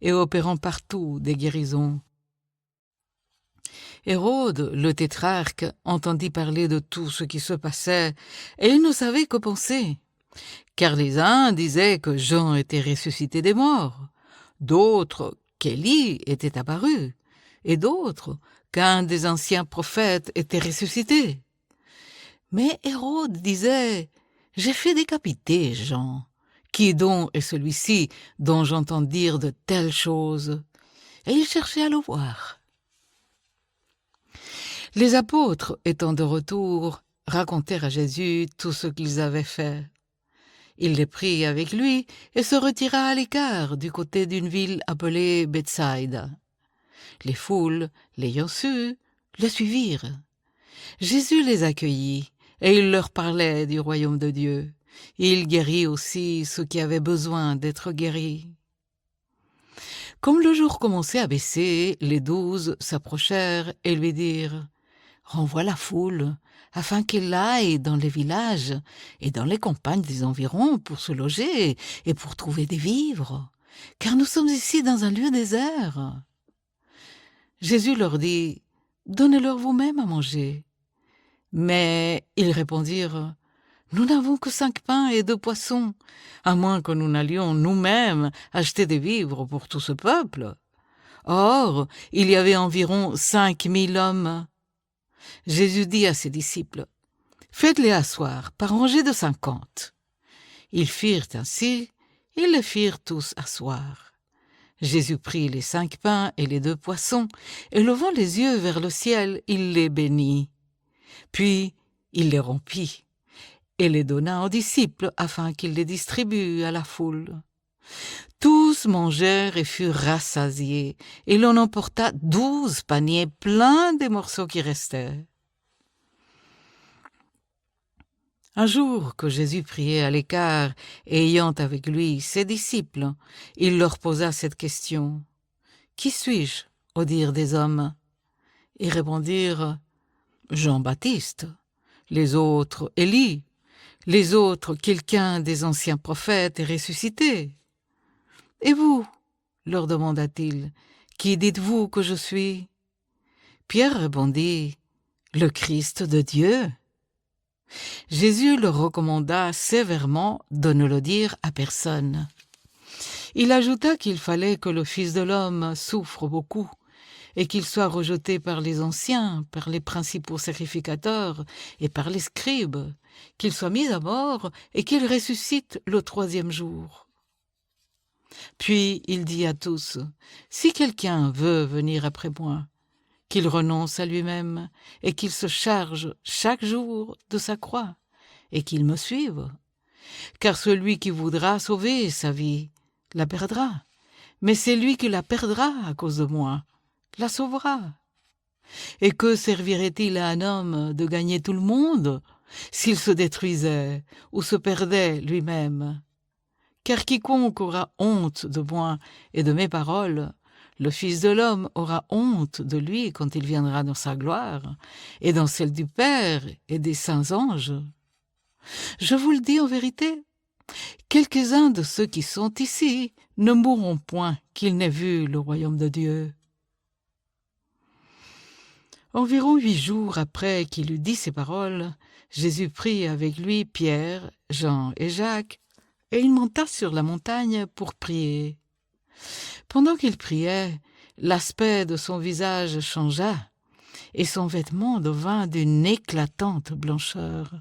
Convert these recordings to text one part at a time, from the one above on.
et opérant partout des guérisons. Hérode, le tétrarque, entendit parler de tout ce qui se passait, et il ne savait que penser. Car les uns disaient que Jean était ressuscité des morts, d'autres qu'Élie était apparu, et d'autres qu'un des anciens prophètes était ressuscité. Mais Hérode disait « J'ai fait décapiter Jean. Qui donc est celui-ci dont j'entends dire de telles choses ?» Et il cherchait à le voir. Les apôtres, étant de retour, racontèrent à Jésus tout ce qu'ils avaient fait. Il les prit avec lui et se retira à l'écart du côté d'une ville appelée Bethsaïda. Les foules, l'ayant su, le suivirent. Jésus les accueillit et il leur parlait du royaume de Dieu. Il guérit aussi ceux qui avaient besoin d'être guéris. Comme le jour commençait à baisser, les 12 s'approchèrent et lui dirent « Renvoie la foule, afin qu'elle aille dans les villages et dans les campagnes des environs pour se loger et pour trouver des vivres, car nous sommes ici dans un lieu désert. » Jésus leur dit « Donnez-leur vous-même à manger. » Mais ils répondirent « Nous n'avons que 5 pains et 2 poissons, à moins que nous n'allions nous-mêmes acheter des vivres pour tout ce peuple. » Or, il y avait environ 5000 hommes. Jésus dit à ses disciples « Faites-les asseoir par rangées de 50. » Ils firent ainsi, ils les firent tous asseoir. Jésus prit les 5 pains et les 2 poissons, et levant les yeux vers le ciel, il les bénit. Puis il les rompit et les donna aux disciples afin qu'ils les distribuent à la foule. Tous mangèrent et furent rassasiés, et l'on emporta 12 paniers pleins des morceaux qui restaient. Un jour que Jésus priait à l'écart et ayant avec lui ses disciples, il leur posa cette question « Qui suis-je au dire des hommes ?» Ils répondirent « Jean-Baptiste, les autres Élie, les autres quelqu'un des anciens prophètes est ressuscité. » « Et vous ?» leur demanda-t-il, « qui dites-vous que je suis ?» Pierre répondit « Le Christ de Dieu. » Jésus leur recommanda sévèrement de ne le dire à personne. Il ajouta qu'il fallait que le Fils de l'homme souffre beaucoup et qu'il soit rejeté par les anciens, par les principaux sacrificateurs et par les scribes, qu'il soit mis à mort et qu'il ressuscite le 3e jour. Puis il dit à tous, « Si quelqu'un veut venir après moi, qu'il renonce à lui-même et qu'il se charge chaque jour de sa croix et qu'il me suive. Car celui qui voudra sauver sa vie la perdra, mais celui qui la perdra à cause de moi la sauvera. Et que servirait-il à un homme de gagner tout le monde s'il se détruisait ou se perdait lui-même? Car quiconque aura honte de moi et de mes paroles, le Fils de l'homme aura honte de lui quand il viendra dans sa gloire, et dans celle du Père et des saints anges. Je vous le dis en vérité, quelques-uns de ceux qui sont ici ne mourront point qu'ils n'aient vu le royaume de Dieu. » Environ 8 jours après qu'il eut dit ces paroles, Jésus prit avec lui Pierre, Jean et Jacques, et il monta sur la montagne pour prier. Pendant qu'il priait, l'aspect de son visage changea, et son vêtement devint d'une éclatante blancheur.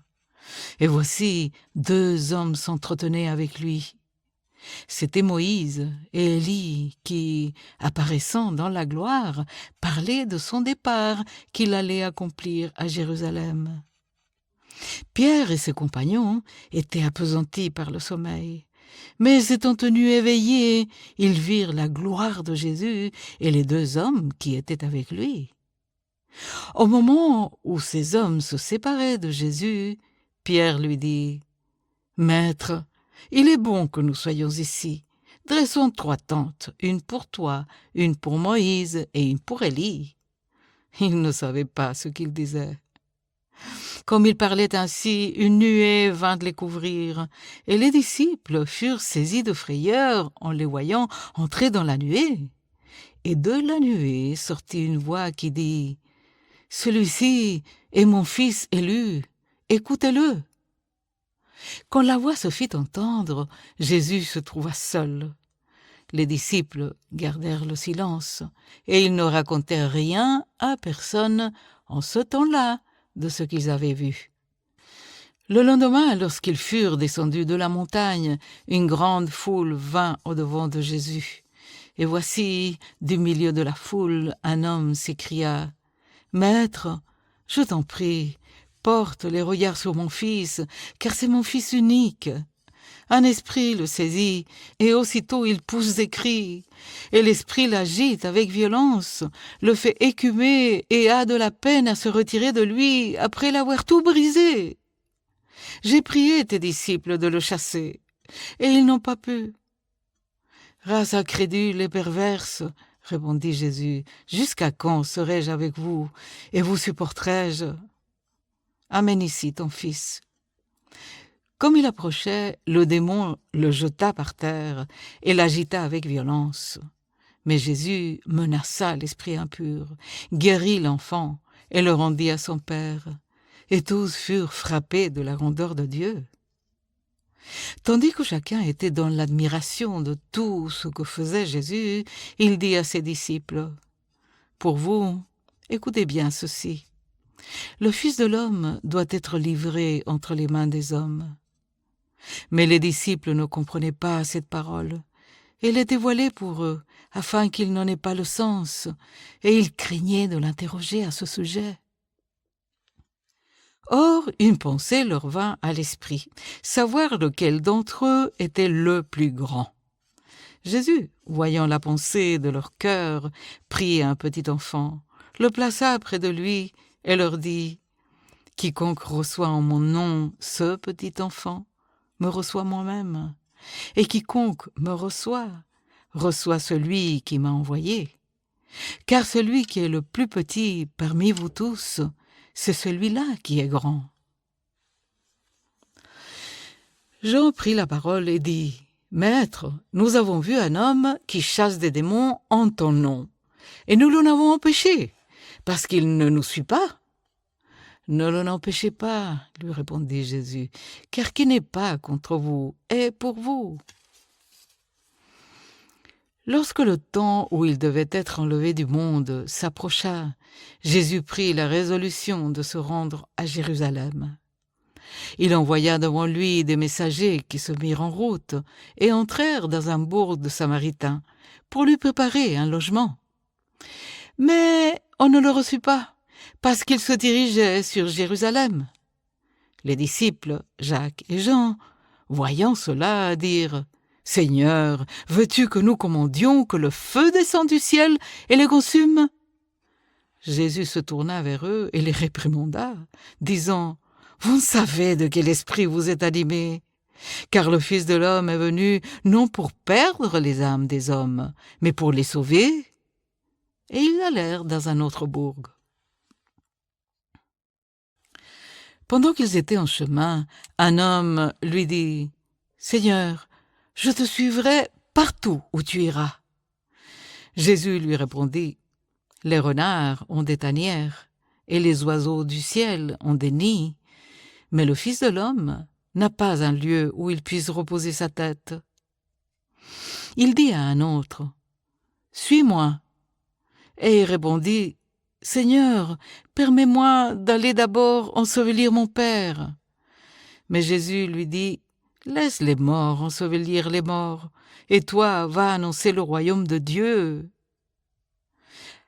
Et voici 2 hommes s'entretenaient avec lui. C'étaient Moïse et Élie qui, apparaissant dans la gloire, parlaient de son départ qu'il allait accomplir à Jérusalem. Pierre et ses compagnons étaient appesantis par le sommeil. Mais étant tenus éveillés, ils virent la gloire de Jésus et les 2 hommes qui étaient avec lui. Au moment où ces hommes se séparaient de Jésus, Pierre lui dit « Maître, il est bon que nous soyons ici. Dressons 3 tentes, une pour toi, une pour Moïse et une pour Élie. » Il ne savait pas ce qu'il disait. Comme il parlait ainsi, une nuée vint les couvrir, et les disciples furent saisis de frayeur en les voyant entrer dans la nuée. Et de la nuée sortit une voix qui dit « Celui-ci est mon fils élu, écoutez-le ». Quand la voix se fit entendre, Jésus se trouva seul. Les disciples gardèrent le silence, et ils ne racontèrent rien à personne en ce temps-là de ce qu'ils avaient vu. Le lendemain, lorsqu'ils furent descendus de la montagne, une grande foule vint au-devant de Jésus. Et voici, du milieu de la foule, un homme s'écria « Maître, je t'en prie, porte les regards sur mon fils, car c'est mon fils unique. » Un esprit le saisit, et aussitôt il pousse des cris, et l'esprit l'agite avec violence, le fait écumer et a de la peine à se retirer de lui après l'avoir tout brisé. J'ai prié tes disciples de le chasser, et ils n'ont pas pu. Race incrédule et perverse, répondit Jésus, jusqu'à quand serai-je avec vous, et vous supporterai-je? Amène ici ton fils. Comme il approchait, le démon le jeta par terre et l'agita avec violence. Mais Jésus menaça l'esprit impur, guérit l'enfant et le rendit à son père. Et tous furent frappés de la grandeur de Dieu. Tandis que chacun était dans l'admiration de tout ce que faisait Jésus, il dit à ses disciples, « Pour vous, écoutez bien ceci. Le Fils de l'homme doit être livré entre les mains des hommes. » Mais les disciples ne comprenaient pas cette parole. Elle était voilée pour eux, afin qu'ils n'en aient pas le sens, et ils craignaient de l'interroger à ce sujet. Or, une pensée leur vint à l'esprit, savoir lequel d'entre eux était le plus grand. Jésus, voyant la pensée de leur cœur, prit un petit enfant, le plaça près de lui et leur dit « Quiconque reçoit en mon nom ce petit enfant, me reçoit moi-même, et quiconque me reçoit, reçoit celui qui m'a envoyé. Car celui qui est le plus petit parmi vous tous, c'est celui-là qui est grand. » Jean prit la parole et dit, « Maître, nous avons vu un homme qui chasse des démons en ton nom, et nous l'en avons empêché, parce qu'il ne nous suit pas. » « Ne l'en empêchez pas, lui répondit Jésus, car qui n'est pas contre vous est pour vous. » Lorsque le temps où il devait être enlevé du monde s'approcha, Jésus prit la résolution de se rendre à Jérusalem. Il envoya devant lui des messagers qui se mirent en route et entrèrent dans un bourg de Samaritains pour lui préparer un logement. Mais on ne le reçut pas, parce qu'il se dirigeait sur Jérusalem. Les disciples, Jacques et Jean, voyant cela, dirent « Seigneur, veux-tu que nous commandions que le feu descende du ciel et les consume ?» Jésus se tourna vers eux et les réprimanda, disant « Vous savez de quel esprit vous êtes animés, car le Fils de l'homme est venu non pour perdre les âmes des hommes, mais pour les sauver. » Et ils allèrent dans un autre bourg. Pendant qu'ils étaient en chemin, un homme lui dit « Seigneur, je te suivrai partout où tu iras. » Jésus lui répondit « Les renards ont des tanières, et les oiseaux du ciel ont des nids, mais le Fils de l'homme n'a pas un lieu où il puisse reposer sa tête. » Il dit à un autre « Suis-moi. » Et il répondit « Seigneur, permets-moi d'aller d'abord ensevelir mon père. » Mais Jésus lui dit « Laisse les morts ensevelir les morts, et toi, va annoncer le royaume de Dieu. »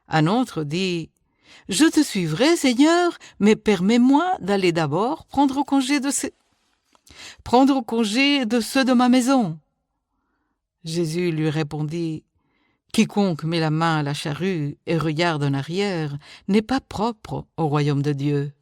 Un autre dit « Je te suivrai, Seigneur, mais permets-moi d'aller d'abord prendre congé de ceux de ma maison. » Jésus lui répondit « Quiconque met la main à la charrue et regarde en arrière n'est pas propre au royaume de Dieu.